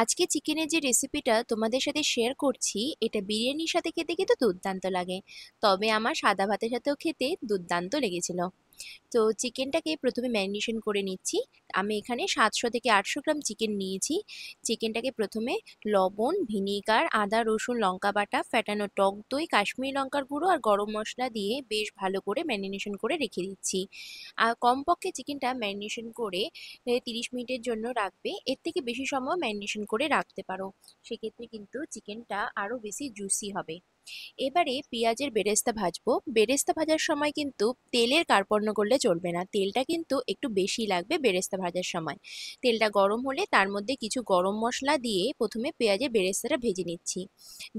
আজকে চিকেনের যে রেসিপিটা তোমাদের সাথে শেয়ার করছি, এটা বিরিয়ানির সাথে খেতে কিন্তু দুর্দান্ত লাগে। তবে আমার সাদা ভাতের সাথেও খেতে দুর্দান্ত লেগেছিল। তো চিকেনটাকে প্রথমে ম্যারিনেশন করে নিচ্ছি। আমি এখানে 700 থেকে 800 গ্রাম চিকেন নিয়েছি। চিকেনটাকে প্রথমে লবণ, ভিনিগার, আদা রসুন লঙ্কা বাটা, ফ্যাটানো টক দই, কাশ্মীরি লঙ্কার গুঁড়ো আর গরম মশলা দিয়ে বেশ ভালো করে ম্যারিনেশন করে রেখে দিচ্ছি। আর কমপক্ষে চিকেনটা ম্যারিনেশন করে 30 মিনিটের জন্য রাখবে। এর থেকে বেশি সময় ম্যারিনেশন করে রাখতে পারো, সেক্ষেত্রে কিন্তু চিকেনটা আরও বেশি জুসি হবে। এবারে পেঁয়াজের বেরেস্তা ভাজবো। বেরেস্তা ভাজার সময় কিন্তু তেলের কার্পণ্য করলে চলবে না, তেলটা কিন্তু একটু বেশি লাগবে বেরেস্তা ভাজার সময়। তেলটা গরম হলে তার মধ্যে কিছু গরম মশলা দিয়ে প্রথমে পেঁয়াজের বেরেস্তাটা ভেজে নিচ্ছি।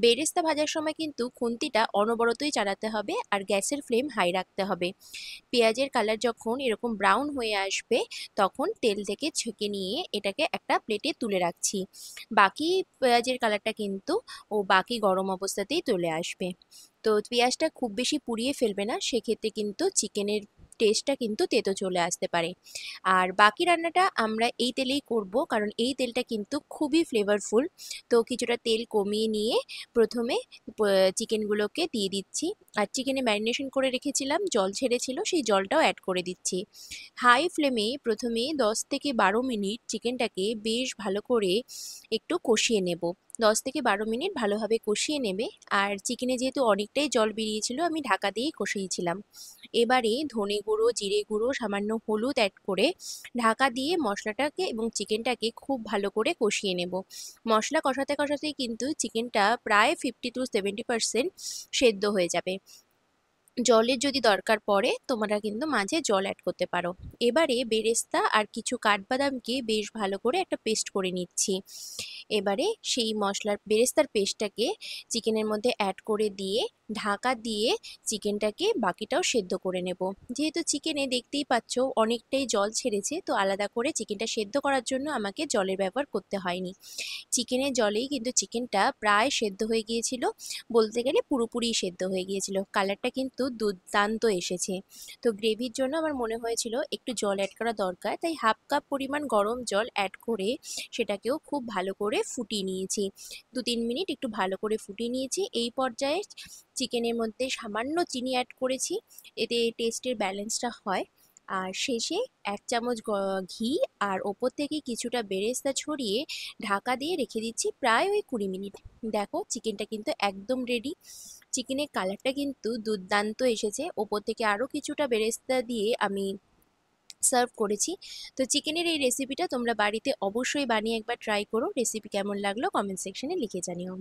বেরেস্তা ভাজার সময় কিন্তু খুন্তিটা অনবরতই চালাতে হবে আর গ্যাসের ফ্লেম হাই রাখতে হবে। পেঁয়াজের কালার যখন এরকম ব্রাউন হয়ে আসবে, তখন তেল থেকে ছেঁকে নিয়ে এটাকে একটা প্লেটে তুলে রাখছি। বাকি পেঁয়াজের কালারটা কিন্তু বাকি গরম অবস্থাতেই চলে আসবে। তো পেঁয়াজটা খুব বেশি পুড়িয়ে ফেলবে না, সেক্ষেত্রে কিন্তু চিকেনের টেস্টটা কিন্তু তেতো চলে আসতে পারে। আর বাকি রান্নাটা আমরা এই তেলেই করব, কারণ এই তেলটা কিন্তু খুবই ফ্লেভারফুল। তো কিছুটা তেল কমিয়ে নিয়ে প্রথমে চিকেনগুলোকে দিয়ে দিচ্ছি। আর চিকেনে ম্যারিনেশন করে রেখেছিলাম, জল ছেড়েছিল, সেই জলটাও অ্যাড করে দিচ্ছি। হাই ফ্লেমে প্রথমে 10 থেকে 12 মিনিট চিকেনটাকে বেশ ভালো করে একটু কষিয়ে নেব। 10 থেকে 12 মিনিট ভালোভাবে কষিয়ে নেবে। আর চিকেনে যেহেতু অনেকটাই জল বেরিয়েছিল, আমি ঢাকা দিয়েই কষিয়েছিলাম। এবারে ধনে গুঁড়ো, জিরে গুঁড়ো, সামান্য হলুদ অ্যাড করে ঢাকা দিয়ে মশলাটাকে এবং চিকেনটাকে খুব ভালো করে কষিয়ে নেব। মশলা কষাতে কষাতেই কিন্তু চিকেনটা প্রায় 50 to 70% সেদ্ধ হয়ে যাবে। জলের যদি দরকার পড়ে তোমরা কিন্তু মাঝে জল অ্যাড করতে পারো। এবারে বেরেস্তা আর কিছু কাঠবাদামকে বেশ ভালো করে একটা পেস্ট করে নিচ্ছি। এবারে সেই মশলার বেরেস্তার পেস্টটাকে চিকেনের মধ্যে অ্যাড করে দিয়ে ঢাকা দিয়ে চিকেনটাকে বাকিটাও সেদ্ধ করে নেব। যেহেতু চিকেনে দেখতেই পাচ্ছ অনেকটাই জল ছেড়েছে, তো আলাদা করে চিকেনটা সেদ্ধ করার জন্য আমাকে জলের ব্যবহার করতে হয়নি। চিকেনের জলেই কিন্তু চিকেনটা প্রায় সেদ্ধ হয়ে গিয়েছিল, বলতে গেলে পুরোপুরি সেদ্ধ হয়ে গিয়েছিল। কালারটা কিন্তু দুর্দান্ত এসেছে। তো গ্রেভির জন্য আমার মনে হয়েছিল একটু জল অ্যাড করা দরকার, তাই হাফ কাপ পরিমাণ গরম জল অ্যাড করে সেটাকেও খুব ভালো করে ফুটিয়ে নিয়েছি। 2-3 মিনিট একটু ভালো করে ফুটিয়ে নিয়েছি। এই পর্যায়ে চিকেনের মধ্যে সামান্য চিনি অ্যাড করেছি, এতে টেস্টের ব্যালেন্সটা হয়। আর শেষে 1 চামচ ঘি আর ওপর থেকে কিছুটা বেরেস্তা ছড়িয়ে ঢাকা দিয়ে রেখে দিচ্ছি প্রায় ওই 20 মিনিট। দেখো চিকেনটা কিন্তু একদম রেডি। চিকেনের কালারটা কিন্তু দুর্দান্ত এসেছে। ওপর থেকে আরও কিছুটা বেরেস্তা দিয়ে আমি সার্ভ করেছি। তো চিকেনের এই রেসিপিটা তোমরা বাড়িতে অবশ্যই বানিয়ে একবার ট্রাই করো। রেসিপি কেমন লাগলো কমেন্ট সেকশনে লিখে জানিও।